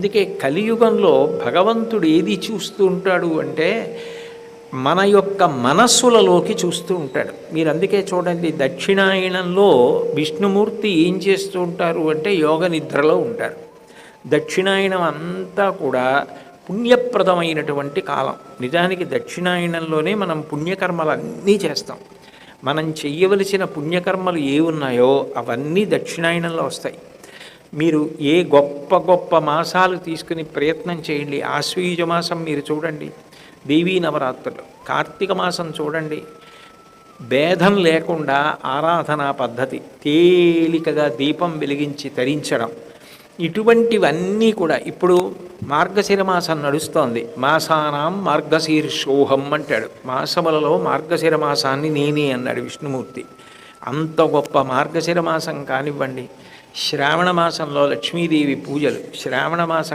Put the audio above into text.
అందుకే కలియుగంలో భగవంతుడు ఏది చూస్తూ ఉంటాడు అంటే మన యొక్క మనస్సులలోకి చూస్తూ ఉంటాడు. మీరు అందుకే చూడండి, దక్షిణాయనంలో విష్ణుమూర్తి ఏం చేస్తూ ఉంటారు అంటే యోగ నిద్రలో ఉంటారు. దక్షిణాయనం అంతా కూడా పుణ్యప్రదమైనటువంటి కాలం. నిజానికి దక్షిణాయనంలోనే మనం పుణ్యకర్మలన్నీ చేస్తాం. మనం చెయ్యవలసిన పుణ్యకర్మలు ఏ ఉన్నాయో అవన్నీ దక్షిణాయనంలో వస్తాయి. మీరు ఏ గొప్ప గొప్ప మాసాలు తీసుకుని ప్రయత్నం చేయండి. ఆశ్వయుజ మాసం మీరు చూడండి, దేవీ నవరాత్రులు. కార్తీక మాసం చూడండి, భేదం లేకుండా ఆరాధనా పద్ధతి, తేలికగా దీపం వెలిగించి తరించడం, ఇటువంటివన్నీ కూడా. ఇప్పుడు మార్గశిర మాసం నడుస్తోంది. మాసానాం మార్గశీర్షోహం అంటాడు. మాసములలో మార్గశిర మాసాన్ని నేనే అన్నాడు విష్ణుమూర్తి. అంత గొప్ప మార్గశిర మాసం కానివ్వండి, శ్రావణ మాసంలో లక్ష్మీదేవి పూజలు, శ్రావణ మాసం